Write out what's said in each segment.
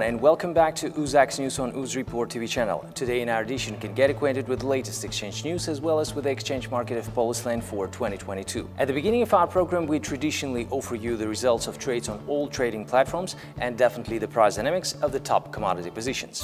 everyone, and welcome back to UZEX News on Uzreport TV channel. Today in our edition, you can get acquainted with the latest exchange news as well as with the exchange market of polyethylene for 2022. At the beginning of our program, we traditionally offer you the results of trades on all trading platforms and definitely the price dynamics of the top commodity positions.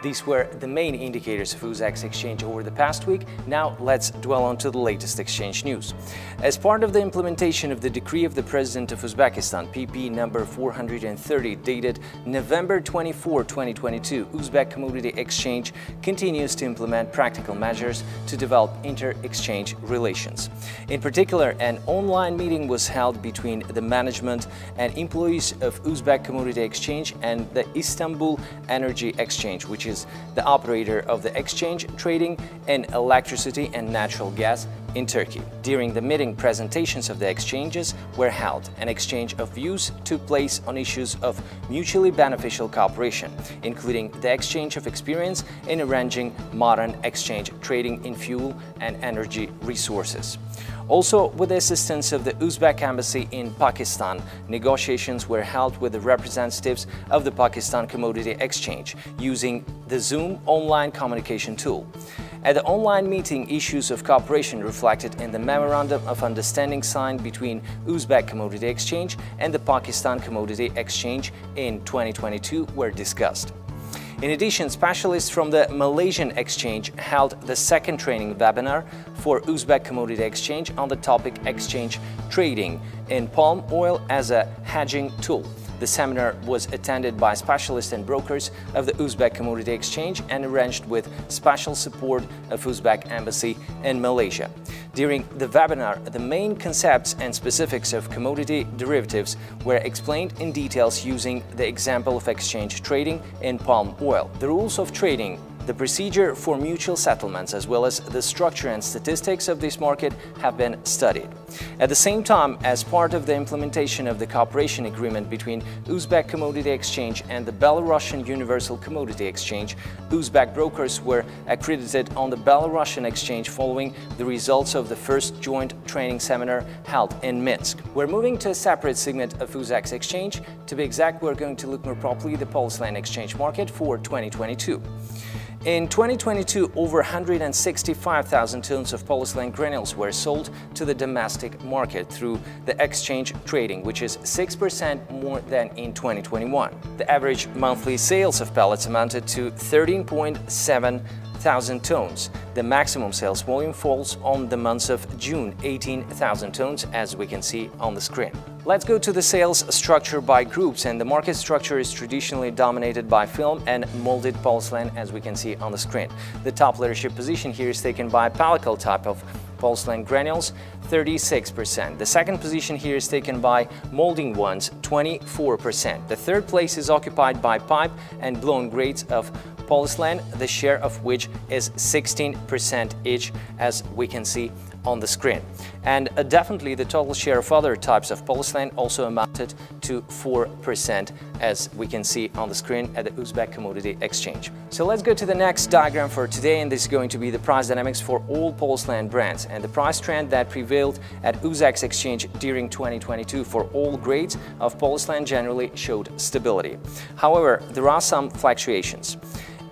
These were the main indicators of UZEX exchange over the past week. Now let's dwell on to the latest exchange news. As part of the implementation of the decree of the President of Uzbekistan, PP number 430, dated November 24, 2022, Uzbek Commodity Exchange continues to implement practical measures to develop inter-exchange relations. In particular, an online meeting was held between the management and employees of Uzbek Commodity Exchange and the Istanbul Energy Exchange, which is the operator of the exchange trading in electricity and natural gas in Turkey. During the meeting, presentations of the exchanges were held. An exchange of views took place on issues of mutually beneficial cooperation, including the exchange of experience in arranging modern exchange trading in fuel and energy resources. Also, with the assistance of the Uzbek embassy in Pakistan, negotiations were held with the representatives of the Pakistan Commodity Exchange using the Zoom online communication tool. At the online meeting, issues of cooperation reflected in the Memorandum of Understanding signed between Uzbek Commodity Exchange and the Pakistan Commodity Exchange in 2022 were discussed. In addition, specialists from the Malaysian Exchange held the second training webinar for Uzbek Commodity Exchange on the topic exchange trading in palm oil as a hedging tool. The seminar was attended by specialists and brokers of the Uzbek Commodity Exchange and arranged with special support of Uzbek Embassy in Malaysia. During the webinar, the main concepts and specifics of commodity derivatives were explained in details using the example of exchange trading in palm oil. The rules of trading, the procedure for mutual settlements, as well as the structure and statistics of this market have been studied. At the same time, as part of the implementation of the cooperation agreement between Uzbek Commodity Exchange and the Belarusian Universal Commodity Exchange, Uzbek brokers were accredited on the Belarusian exchange following the results of the first joint training seminar held in Minsk. We're moving to a separate segment of UZEX exchange. To be exact, we're going to look more properly at the polyethylene exchange market for 2022. In 2022, over 165,000 tons of polyethylene granules were sold to the domestic market through the exchange trading, which is 6% more than in 2021. The average monthly sales of pellets amounted to 13.7 thousand tons. The maximum sales volume falls on the months of June, 18,000 tons, as we can see on the screen. Let's go to the sales structure by groups, and the market structure is traditionally dominated by film and molded polyethylene, as we can see on the screen. The top leadership position here is taken by pellicle type of polyethylene granules, 36%. The second position here is taken by molding ones, 24%. The third place is occupied by pipe and blown grades of polyethylene, the share of which is 16% each, as we can see on the screen. And definitely the total share of other types of polyethylene also amounted to 4%, as we can see on the screen at the Uzbek Commodity Exchange. So let's go to the next diagram for today, and this is going to be the price dynamics for all polyethylene brands, and the price trend that prevailed at UZEX exchange during 2022 for all grades of polyethylene generally showed stability. However, there are some fluctuations.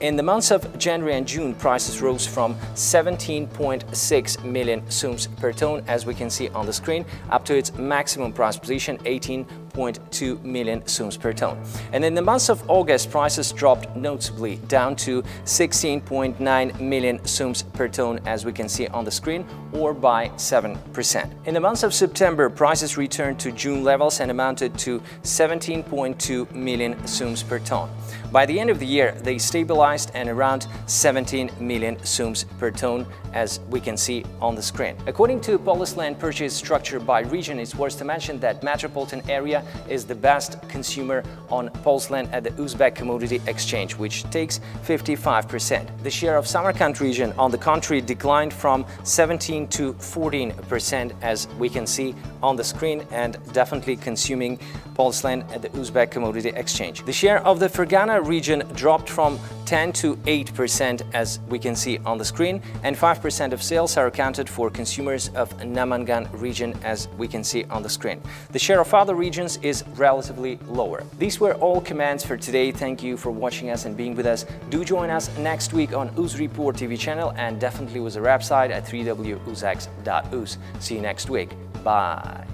In the months of January and June, prices rose from 17.6 million sums per ton, as we can see on the screen, up to its maximum price position, 18.2 million sums per ton. And in the months of August, prices dropped noticeably down to 16.9 million sums per ton, as we can see on the screen, or by 7%. In the months of September, prices returned to June levels and amounted to 17.2 million sums per ton. By the end of the year, they stabilized and around 17 million sums per ton, as we can see on the screen. According to polyethylene purchase structure by region, it's worth to mention that metropolitan area is the best consumer on polyethylene at the Uzbek Commodity Exchange, which takes 55%. The share of Samarkand region, on the contrary, declined from 17 to 14%, as we can see on the screen, and definitely consuming polyethylene at the Uzbek Commodity Exchange. The share of the Fergana region dropped from 10 to 8%, as we can see on the screen, and 5% of sales are accounted for consumers of Namangan region, as we can see on the screen. The share of other regions is relatively lower. These were all commands for today. Thank you for watching us and being with us. Do join us next week on Uzreport TV channel, and definitely with our website at www.uzex.uz. See you next week. Bye.